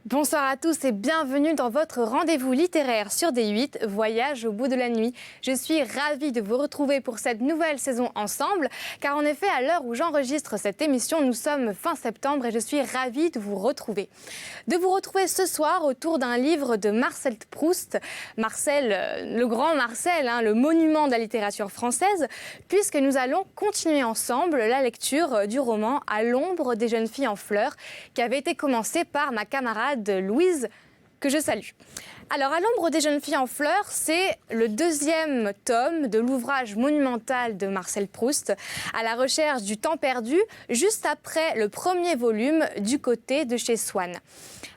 Bonsoir à tous et bienvenue dans votre rendez-vous littéraire sur D8, Voyage au bout de la nuit. Je suis ravie de vous retrouver pour cette nouvelle saison ensemble, car en effet, à l'heure où j'enregistre cette émission, nous sommes fin septembre et je suis ravie de vous retrouver. De vous retrouver ce soir autour d'un livre de Marcel Proust, le grand Marcel, le monument de la littérature française, puisque nous allons continuer ensemble la lecture du roman À l'ombre des jeunes filles en fleurs, qui avait été commencé par ma camarade Louise, que je salue. Alors, À l'ombre des jeunes filles en fleurs, c'est le deuxième tome de l'ouvrage monumental de Marcel Proust, à la recherche du temps perdu, juste après le premier volume du côté de chez Swann.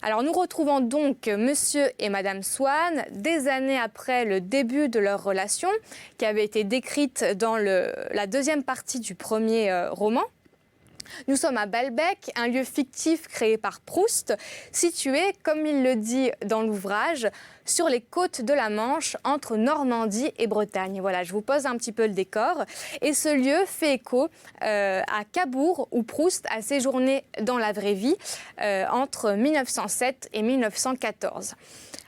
Alors, nous retrouvons donc Monsieur et Madame Swann, des années après le début de leur relation, qui avait été décrite dans la deuxième partie du premier roman. Nous sommes à Balbec, un lieu fictif créé par Proust, situé, comme il le dit dans l'ouvrage, sur les côtes de la Manche, entre Normandie et Bretagne. Voilà, je vous pose un petit peu le décor. Et ce lieu fait écho à Cabourg, où Proust a séjourné dans la vraie vie entre 1907 et 1914.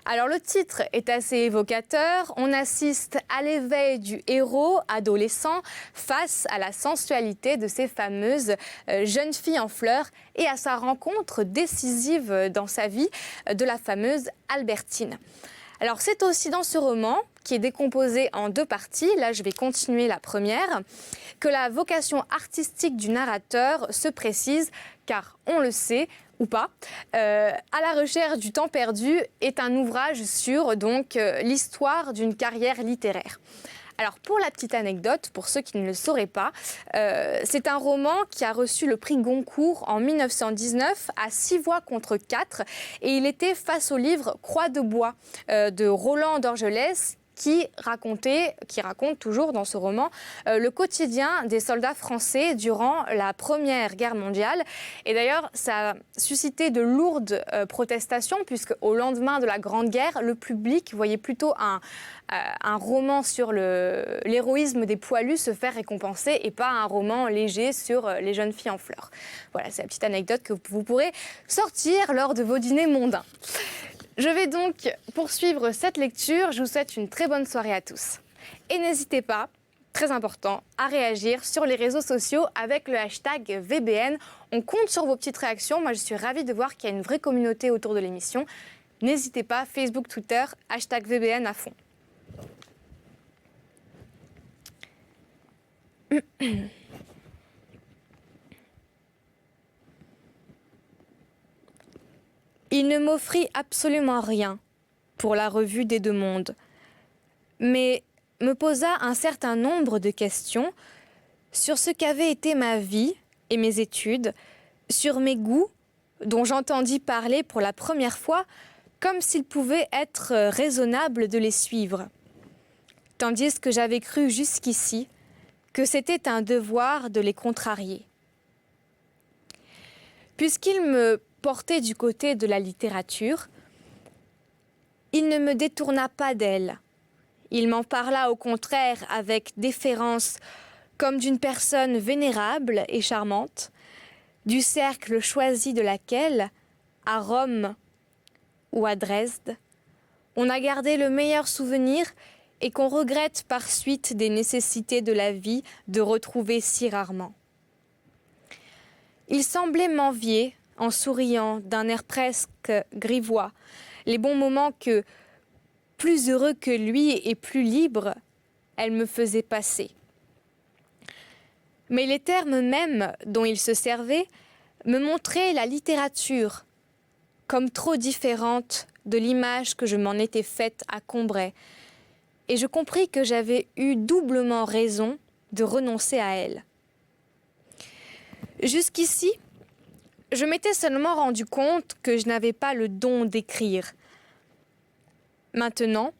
Alors le titre est assez évocateur, on assiste à l'éveil du héros adolescent face à la sensualité de ces fameuses jeunes filles en fleurs et à sa rencontre décisive dans sa vie de la fameuse Albertine. Alors c'est aussi dans ce roman, qui est décomposé en deux parties, là je vais continuer la première, que la vocation artistique du narrateur se précise, car on le sait, ou pas, À la recherche du temps perdu est un ouvrage sur l'histoire d'une carrière littéraire. Alors pour la petite anecdote, pour ceux qui ne le sauraient pas, c'est un roman qui a reçu le prix Goncourt en 1919 à 6 voix contre 4 et il était face au livre Croix de bois de Roland d'Orgelès, qui raconte toujours dans ce roman le quotidien des soldats français durant la Première Guerre mondiale. Et d'ailleurs, ça a suscité de lourdes protestations, puisque au lendemain de la Grande Guerre, le public voyait plutôt un roman sur l'héroïsme des poilus se faire récompenser et pas un roman léger sur les jeunes filles en fleurs. Voilà, c'est la petite anecdote que vous pourrez sortir lors de vos dîners mondains. Je vais donc poursuivre cette lecture. Je vous souhaite une très bonne soirée à tous. Et n'hésitez pas, très important, à réagir sur les réseaux sociaux avec le hashtag VBN. On compte sur vos petites réactions. Moi, je suis ravie de voir qu'il y a une vraie communauté autour de l'émission. N'hésitez pas, Facebook, Twitter, hashtag VBN à fond. Il ne m'offrit absolument rien pour la revue des deux mondes, mais me posa un certain nombre de questions sur ce qu'avait été ma vie et mes études, sur mes goûts, dont j'entendis parler pour la première fois, comme s'il pouvait être raisonnable de les suivre, tandis que j'avais cru jusqu'ici que c'était un devoir de les contrarier. Puisqu'il me porté du côté de la littérature, il ne me détourna pas d'elle. Il m'en parla au contraire avec déférence, comme d'une personne vénérable et charmante, du cercle choisi de laquelle, à Rome ou à Dresde, on a gardé le meilleur souvenir et qu'on regrette par suite des nécessités de la vie de retrouver si rarement. Il semblait m'envier, en souriant d'un air presque grivois, les bons moments que, plus heureux que lui et plus libre, elle me faisait passer. Mais les termes mêmes dont il se servait me montraient la littérature comme trop différente de l'image que je m'en étais faite à Combray, et je compris que j'avais eu doublement raison de renoncer à elle. Jusqu'ici, je m'étais seulement rendu compte que je n'avais pas le don d'écrire. Maintenant,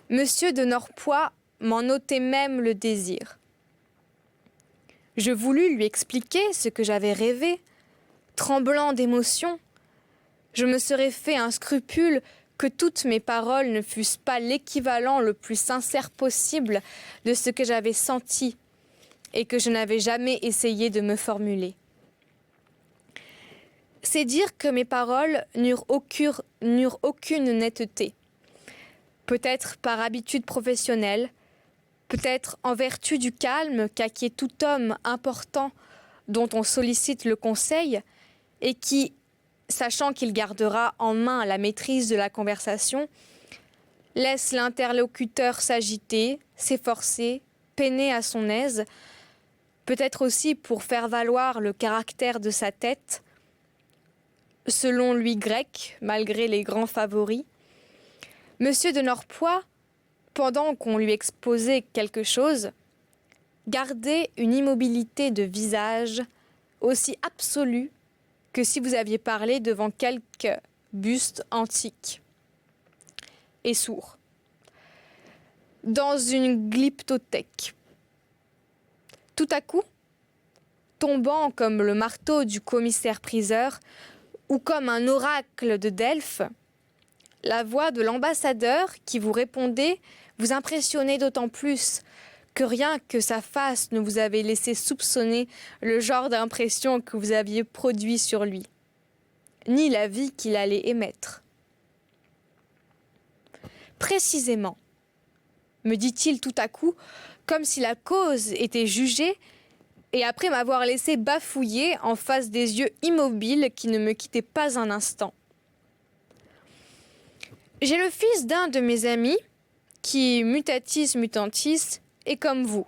Monsieur de Norpois m'en ôtait même le désir. Je voulus lui expliquer ce que j'avais rêvé. Tremblant d'émotion, je me serais fait un scrupule que toutes mes paroles ne fussent pas l'équivalent le plus sincère possible de ce que j'avais senti et que je n'avais jamais essayé de me formuler. C'est dire que mes paroles n'eurent aucune netteté. Peut-être par habitude professionnelle, peut-être en vertu du calme qu'acquiert tout homme important dont on sollicite le conseil et qui, sachant qu'il gardera en main la maîtrise de la conversation, laisse l'interlocuteur s'agiter, s'efforcer, peiner à son aise, peut-être aussi pour faire valoir le caractère de sa tête, selon lui grec, malgré les grands favoris. Monsieur de Norpois, pendant qu'on lui exposait quelque chose, gardait une immobilité de visage aussi absolue que si vous aviez parlé devant quelque buste antique. Et sourd, dans une glyptothèque. Tout à coup, tombant comme le marteau du commissaire-priseur ou comme un oracle de Delphes, la voix de l'ambassadeur qui vous répondait vous impressionnait d'autant plus que rien que sa face ne vous avait laissé soupçonner le genre d'impression que vous aviez produit sur lui, ni la vie qu'il allait émettre. Précisément, me dit-il tout à coup, comme si la cause était jugée, et après m'avoir laissé bafouiller en face des yeux immobiles qui ne me quittaient pas un instant. J'ai le fils d'un de mes amis qui, mutatis mutantis, est comme vous.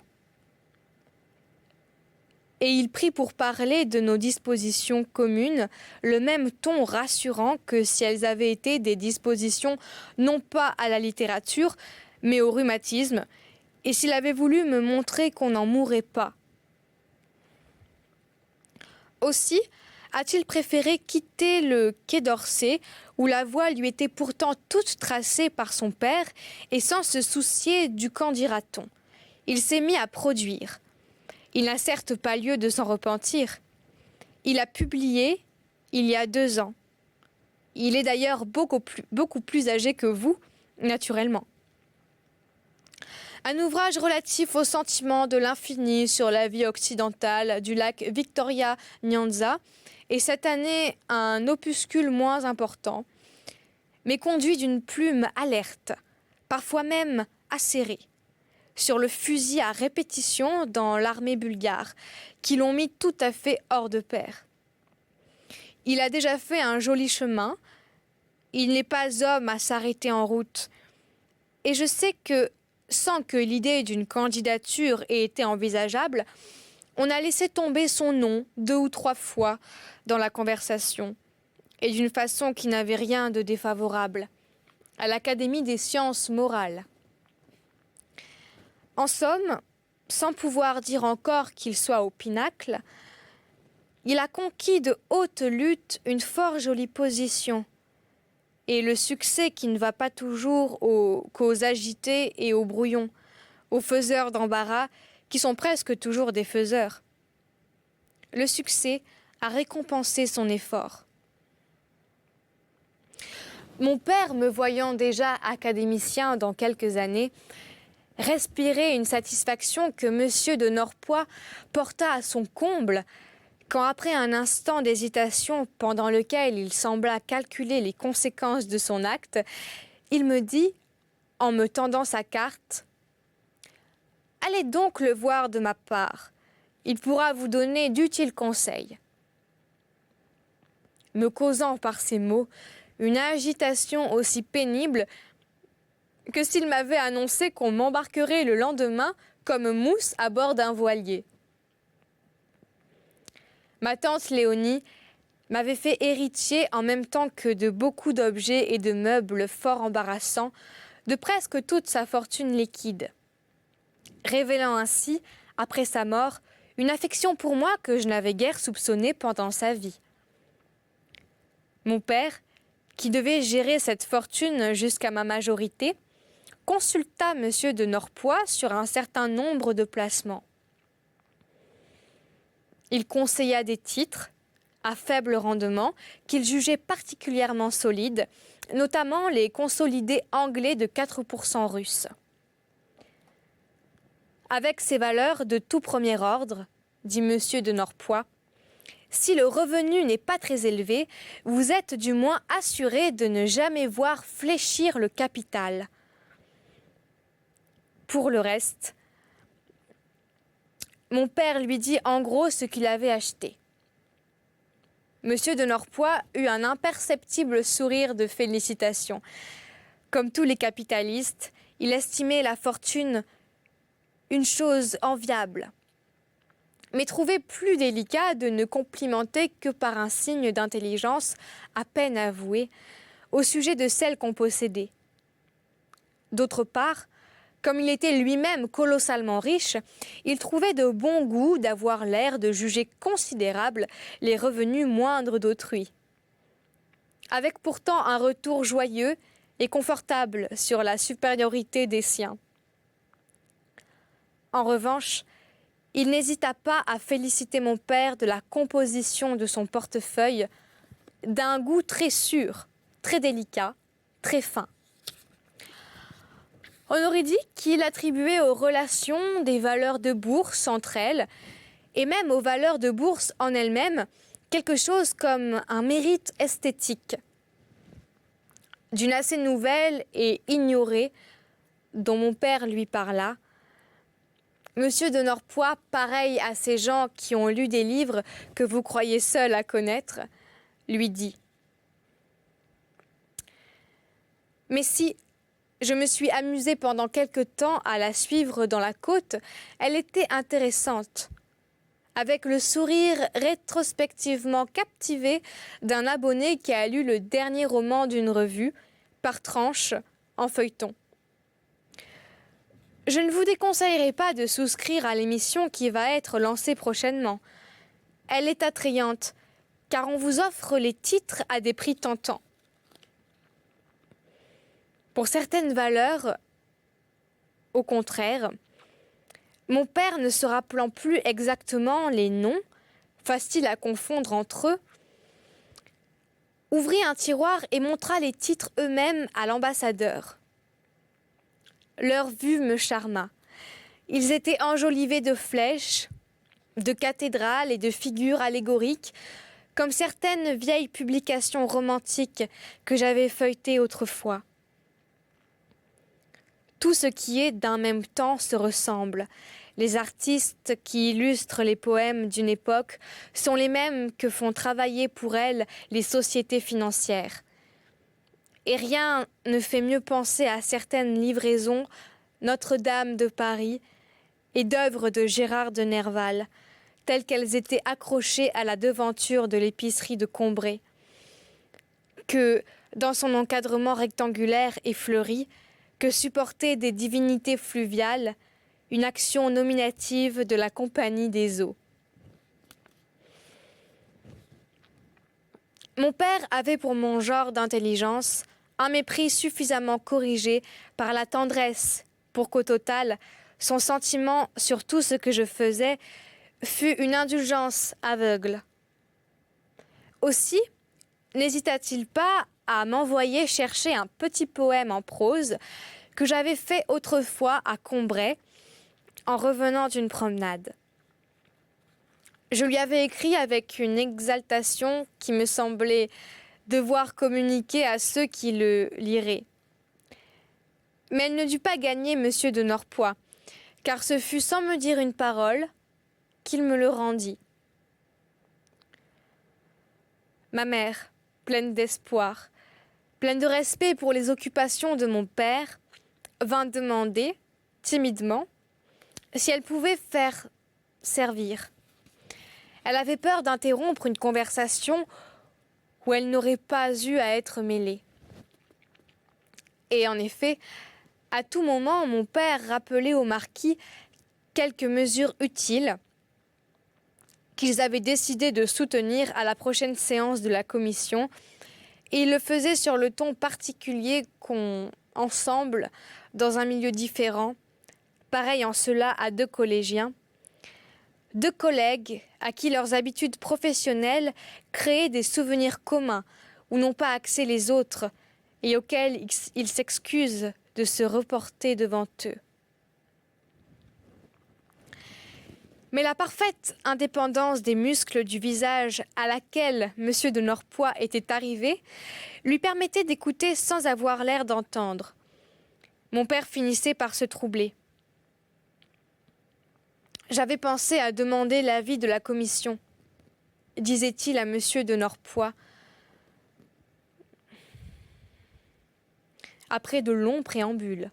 Et il prit pour parler de nos dispositions communes le même ton rassurant que si elles avaient été des dispositions non pas à la littérature, mais au rhumatisme, et s'il avait voulu me montrer qu'on n'en mourrait pas. Aussi a-t-il préféré quitter le Quai d'Orsay, où la voie lui était pourtant toute tracée par son père, et sans se soucier du qu'en dira-t-on. Il s'est mis à produire. Il n'a certes pas lieu de s'en repentir. Il a publié il y a 2 ans. Il est d'ailleurs beaucoup plus âgé que vous, naturellement. Un ouvrage relatif aux sentiments de l'infini sur la vie occidentale du lac Victoria Nyanza, et cette année un opuscule moins important, mais conduit d'une plume alerte, parfois même acérée, sur le fusil à répétition dans l'armée bulgare, qui l'ont mis tout à fait hors de pair. Il a déjà fait un joli chemin, il n'est pas homme à s'arrêter en route, et je sais que, sans que l'idée d'une candidature ait été envisageable, on a laissé tomber son nom 2 ou 3 fois dans la conversation, et d'une façon qui n'avait rien de défavorable, à l'Académie des sciences morales. En somme, sans pouvoir dire encore qu'il soit au pinacle, il a conquis de haute lutte une fort jolie position, et le succès qui ne va pas toujours qu'aux agités et aux brouillons, aux faiseurs d'embarras qui sont presque toujours des faiseurs. Le succès a récompensé son effort. Mon père, me voyant déjà académicien dans quelques années, respirait une satisfaction que M. de Norpois porta à son comble quand, après un instant d'hésitation pendant lequel il sembla calculer les conséquences de son acte, il me dit, en me tendant sa carte, « Allez donc le voir de ma part, il pourra vous donner d'utiles conseils. » Me causant par ces mots une agitation aussi pénible que s'il m'avait annoncé qu'on m'embarquerait le lendemain comme mousse à bord d'un voilier. Ma tante Léonie m'avait fait héritier en même temps que de beaucoup d'objets et de meubles fort embarrassants, de presque toute sa fortune liquide, révélant ainsi, après sa mort, une affection pour moi que je n'avais guère soupçonnée pendant sa vie. Mon père, qui devait gérer cette fortune jusqu'à ma majorité, consulta M. de Norpois sur un certain nombre de placements. Il conseilla des titres, à faible rendement, qu'il jugeait particulièrement solides, notamment les consolidés anglais de 4% russes. Avec ces valeurs de tout premier ordre, dit M. de Norpois, Si le revenu n'est pas très élevé, vous êtes du moins assuré de ne jamais voir fléchir le capital. Pour le reste, mon père lui dit en gros ce qu'il avait acheté. Monsieur de Norpois eut un imperceptible sourire de félicitations. Comme tous les capitalistes, il estimait la fortune une chose enviable, mais trouvait plus délicat de ne complimenter que par un signe d'intelligence à peine avoué au sujet de celle qu'on possédait. D'autre part, comme il était lui-même colossalement riche, il trouvait de bon goût d'avoir l'air de juger considérables les revenus moindres d'autrui, avec pourtant un retour joyeux et confortable sur la supériorité des siens. En revanche, il n'hésita pas à féliciter mon père de la composition de son portefeuille, d'un goût très sûr, très délicat, très fin. On aurait dit qu'il attribuait aux relations des valeurs de bourse entre elles, et même aux valeurs de bourse en elles-mêmes, quelque chose comme un mérite esthétique, d'une assez nouvelle et ignorée, dont mon père lui parla. Monsieur de Norpois, pareil à ces gens qui ont lu des livres que vous croyez seul à connaître, lui dit : « Mais si je me suis amusée pendant quelque temps à la suivre dans la côte, elle était intéressante, avec le sourire rétrospectivement captivé d'un abonné qui a lu le dernier roman d'une revue, par tranche, en feuilleton. Je ne vous déconseillerai pas de souscrire à l'émission qui va être lancée prochainement. Elle est attrayante, car on vous offre les titres à des prix tentants. Pour certaines valeurs, au contraire, mon père ne se rappelant plus exactement les noms, facile à confondre entre eux, ouvrit un tiroir et montra les titres eux-mêmes à l'ambassadeur. Leur vue me charma. Ils étaient enjolivés de flèches, de cathédrales et de figures allégoriques, comme certaines vieilles publications romantiques que j'avais feuilletées autrefois. Tout ce qui est d'un même temps se ressemble. Les artistes qui illustrent les poèmes d'une époque sont les mêmes que font travailler pour elles les sociétés financières. Et rien ne fait mieux penser à certaines livraisons Notre-Dame de Paris et d'œuvres de Gérard de Nerval, telles qu'elles étaient accrochées à la devanture de l'épicerie de Combray, que, dans son encadrement rectangulaire et fleuri, que supportaient des divinités fluviales, une action nominative de la Compagnie des eaux. Mon père avait pour mon genre d'intelligence un mépris suffisamment corrigé par la tendresse pour qu'au total, son sentiment sur tout ce que je faisais fût une indulgence aveugle. Aussi, n'hésita-t-il pas à m'envoyer chercher un petit poème en prose que j'avais fait autrefois à Combray en revenant d'une promenade. Je lui avais écrit avec une exaltation qui me semblait devoir communiquer à ceux qui le liraient. Mais elle ne dut pas gagner Monsieur de Norpois, car ce fut sans me dire une parole qu'il me le rendit. Ma mère, pleine d'espoir, pleine de respect pour les occupations de mon père, vint demander, timidement, si elle pouvait faire servir. Elle avait peur d'interrompre une conversation où elle n'aurait pas eu à être mêlée. Et en effet, à tout moment, mon père rappelait au marquis quelques mesures utiles qu'ils avaient décidé de soutenir à la prochaine séance de la commission, et il le faisait sur le ton particulier qu'ont ensemble, dans un milieu différent, pareil en cela à deux collégiens, deux collègues à qui leurs habitudes professionnelles créaient des souvenirs communs où n'ont pas accès les autres et auxquels ils s'excusent de se reporter devant eux. Mais la parfaite indépendance des muscles du visage à laquelle M. de Norpois était arrivé lui permettait d'écouter sans avoir l'air d'entendre. Mon père finissait par se troubler. « J'avais pensé à demander l'avis de la commission, » disait-il à M. de Norpois, après de longs préambules.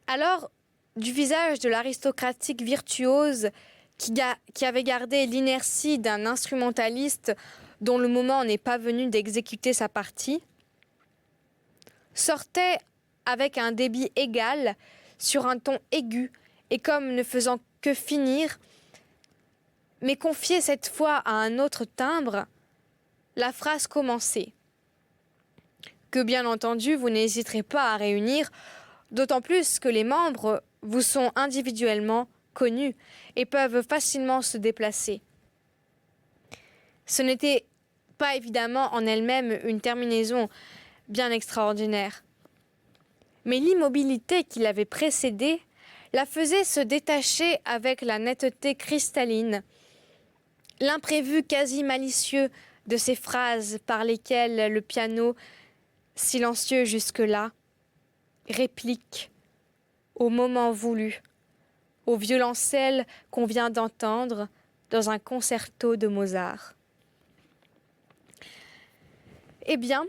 Alors, du visage de l'aristocratique virtuose qui avait gardé l'inertie d'un instrumentaliste dont le moment n'est pas venu d'exécuter sa partie, sortait avec un débit égal, sur un ton aigu, et comme ne faisant que finir, mais confiée cette fois à un autre timbre, la phrase commençait. Que bien entendu, vous n'hésiterez pas à réunir, d'autant plus que les membres vous sont individuellement connus et peuvent facilement se déplacer. Ce n'était pas évidemment en elle-même une terminaison bien extraordinaire. Mais l'immobilité qui l'avait précédée la faisait se détacher avec la netteté cristalline, l'imprévu quasi malicieux de ces phrases par lesquelles le piano, silencieux jusque-là, réplique au moment voulu, au violoncelle qu'on vient d'entendre dans un concerto de Mozart. « Eh bien,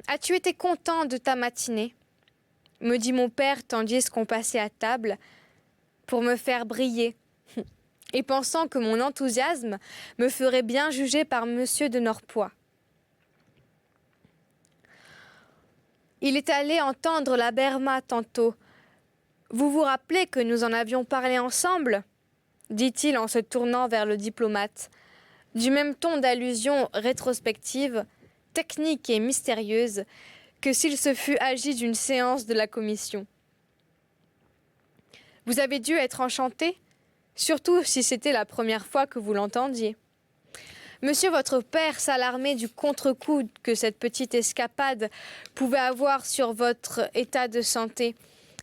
as-tu été content de ta matinée ?» me dit mon père tandis qu'on passait à table, pour me faire briller, et pensant que mon enthousiasme me ferait bien juger par Monsieur de Norpois. Il est allé entendre la Berma tantôt. Vous vous rappelez que nous en avions parlé ensemble ? Dit-il en se tournant vers le diplomate, du même ton d'allusion rétrospective, technique et mystérieuse, que s'il se fût agi d'une séance de la commission. Vous avez dû être enchanté, surtout si c'était la première fois que vous l'entendiez. Monsieur votre père s'alarmait du contre-coup que cette petite escapade pouvait avoir sur votre état de santé,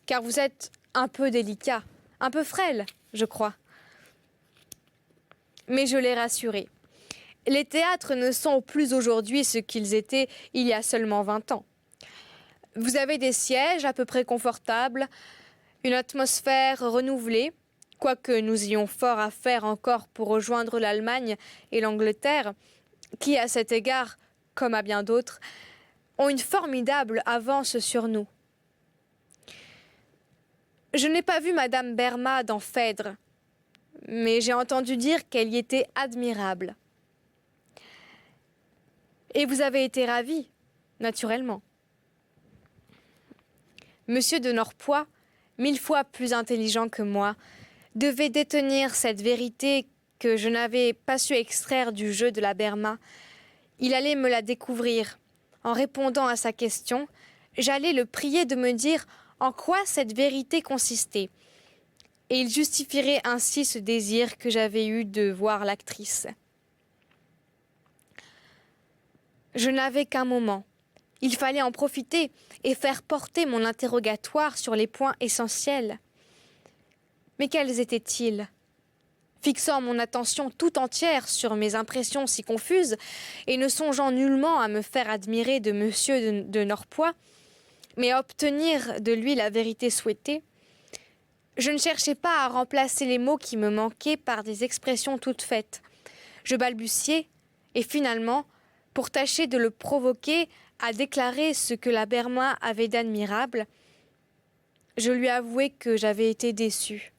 car vous êtes un peu délicat, un peu frêle, je crois. Mais je l'ai rassuré. Les théâtres ne sont plus aujourd'hui ce qu'ils étaient il y a seulement 20 ans. Vous avez des sièges à peu près confortables, une atmosphère renouvelée, quoique nous ayons fort à faire encore pour rejoindre l'Allemagne et l'Angleterre, qui, à cet égard, comme à bien d'autres, ont une formidable avance sur nous. Je n'ai pas vu Madame Berma dans Phèdre, mais j'ai entendu dire qu'elle y était admirable. Et vous avez été ravi, naturellement. Monsieur de Norpois, 1000 fois plus intelligent que moi, devait détenir cette vérité que je n'avais pas su extraire du jeu de la Berma. Il allait me la découvrir. En répondant à sa question, j'allais le prier de me dire en quoi cette vérité consistait. Et il justifierait ainsi ce désir que j'avais eu de voir l'actrice. Je n'avais qu'un moment. Il fallait en profiter et faire porter mon interrogatoire sur les points essentiels. Mais quels étaient-ils ? Fixant mon attention tout entière sur mes impressions si confuses et ne songeant nullement à me faire admirer de Monsieur de Norpois, mais à obtenir de lui la vérité souhaitée, je ne cherchais pas à remplacer les mots qui me manquaient par des expressions toutes faites. Je balbutiais et finalement, pour tâcher de le provoquer à déclarer ce que la Berma avait d'admirable, je lui avouai que j'avais été déçue.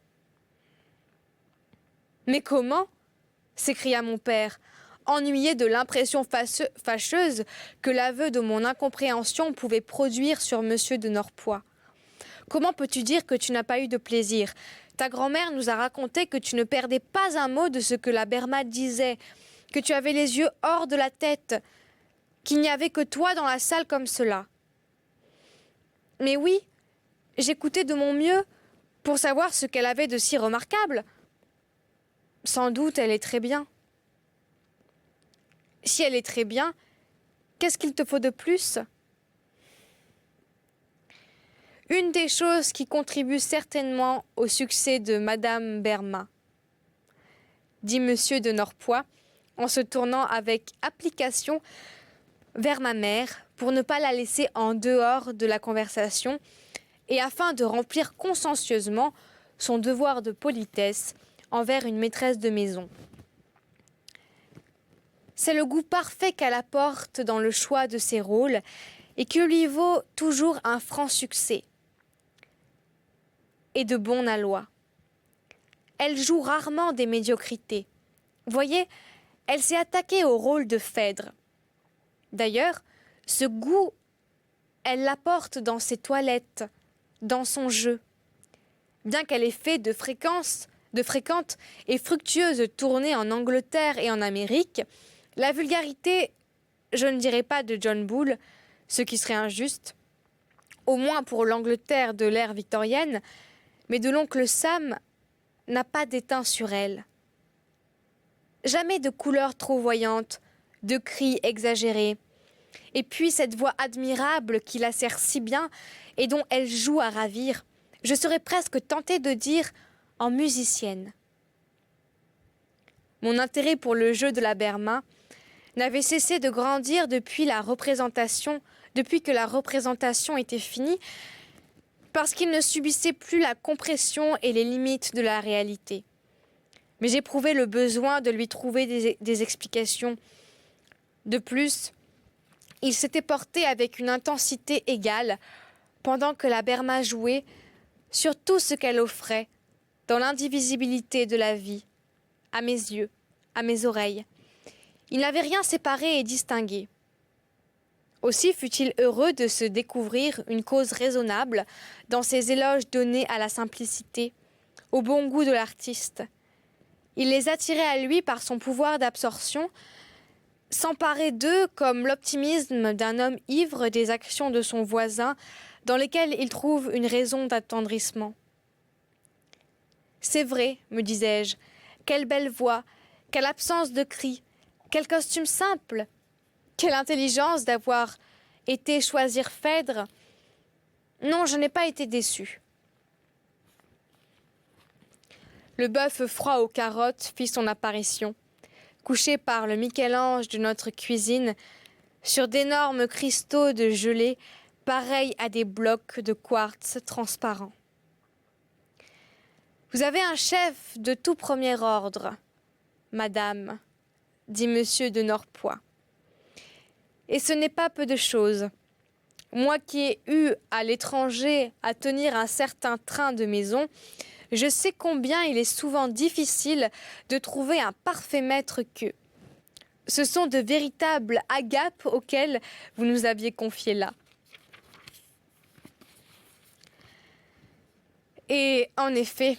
« Mais comment ?» s'écria mon père, ennuyé de l'impression fâcheuse que l'aveu de mon incompréhension pouvait produire sur Monsieur de Norpois. « Comment peux-tu dire que tu n'as pas eu de plaisir ? Ta grand-mère nous a raconté que tu ne perdais pas un mot de ce que la Berma disait, que tu avais les yeux hors de la tête, qu'il n'y avait que toi dans la salle comme cela. » Mais oui, j'écoutais de mon mieux pour savoir ce qu'elle avait de si remarquable. Sans doute elle est très bien. Si elle est très bien, qu'est-ce qu'il te faut de plus ? Une des choses qui contribuent certainement au succès de Madame Berma, dit Monsieur de Norpois, en se tournant avec application vers ma mère pour ne pas la laisser en dehors de la conversation et afin de remplir consciencieusement son devoir de politesse envers une maîtresse de maison. C'est le goût parfait qu'elle apporte dans le choix de ses rôles et qui lui vaut toujours un franc succès et de bon aloi. Elle joue rarement des médiocrités. Voyez, elle s'est attaquée au rôle de Phèdre. D'ailleurs, ce goût, elle l'apporte dans ses toilettes, dans son jeu. Bien qu'elle ait fait de fréquentes et fructueuses tournées en Angleterre et en Amérique, la vulgarité, je ne dirais pas de John Bull, ce qui serait injuste, au moins pour l'Angleterre de l'ère victorienne, mais de l'oncle Sam n'a pas déteint sur elle. Jamais de couleurs trop voyantes, de cris exagérés, et puis cette voix admirable qui la sert si bien et dont elle joue à ravir, je serais presque tentée de dire en musicienne. Mon intérêt pour le jeu de la berma n'avait cessé de grandir depuis que la représentation était finie, parce qu'il ne subissait plus la compression et les limites de la réalité. Mais j'éprouvais le besoin de lui trouver des explications. De plus, il s'était porté avec une intensité égale, pendant que la berma jouait, sur tout ce qu'elle offrait, dans l'indivisibilité de la vie, à mes yeux, à mes oreilles. Il n'avait rien séparé et distingué. Aussi fut-il heureux de se découvrir une cause raisonnable dans ses éloges donnés à la simplicité, au bon goût de l'artiste. Il les attirait à lui par son pouvoir d'absorption, s'emparer d'eux comme l'optimisme d'un homme ivre des actions de son voisin dans lesquelles il trouve une raison d'attendrissement. « C'est vrai, me disais-je, quelle belle voix, quelle absence de cris, quel costume simple, quelle intelligence d'avoir été choisir Phèdre. Non, je n'ai pas été déçue. » Le bœuf froid aux carottes fit son apparition, couché par le Michel-Ange de notre cuisine sur d'énormes cristaux de gelée pareils à des blocs de quartz transparents. « Vous avez un chef de tout premier ordre, madame, dit Monsieur de Norpois. Et ce n'est pas peu de choses. Moi qui ai eu à l'étranger à tenir un certain train de maison, je sais combien il est souvent difficile de trouver un parfait maître queux. Ce sont de véritables agapes auxquelles vous nous aviez confié là. Et en effet,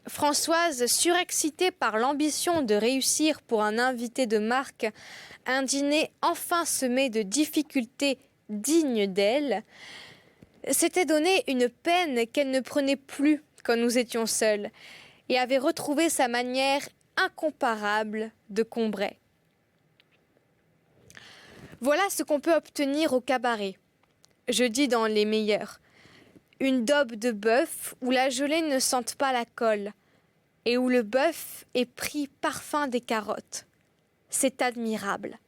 Françoise, surexcitée par l'ambition de réussir pour un invité de marque un dîner enfin semé de difficultés dignes d'elle, s'était donné une peine qu'elle ne prenait plus quand nous étions seuls et avait retrouvé sa manière incomparable de Combray. Voilà ce qu'on peut obtenir au cabaret, je dis dans les meilleurs. Une daube de bœuf où la gelée ne sente pas la colle et où le bœuf est pris parfum des carottes. C'est admirable.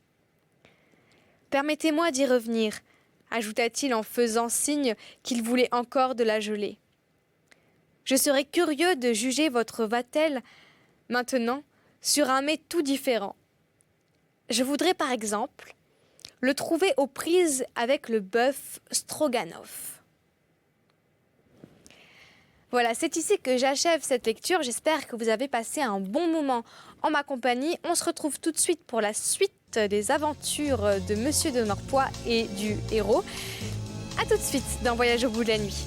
Permettez-moi d'y revenir, ajouta-t-il en faisant signe qu'il voulait encore de la gelée. Je serais curieux de juger votre vatel, maintenant, sur un mets tout différent. Je voudrais, par exemple, le trouver aux prises avec le bœuf stroganoff. Voilà, c'est ici que j'achève cette lecture. J'espère que vous avez passé un bon moment en ma compagnie. On se retrouve tout de suite pour la suite des aventures de Monsieur de Norpois et du héros. A tout de suite dans Voyage au bout de la nuit.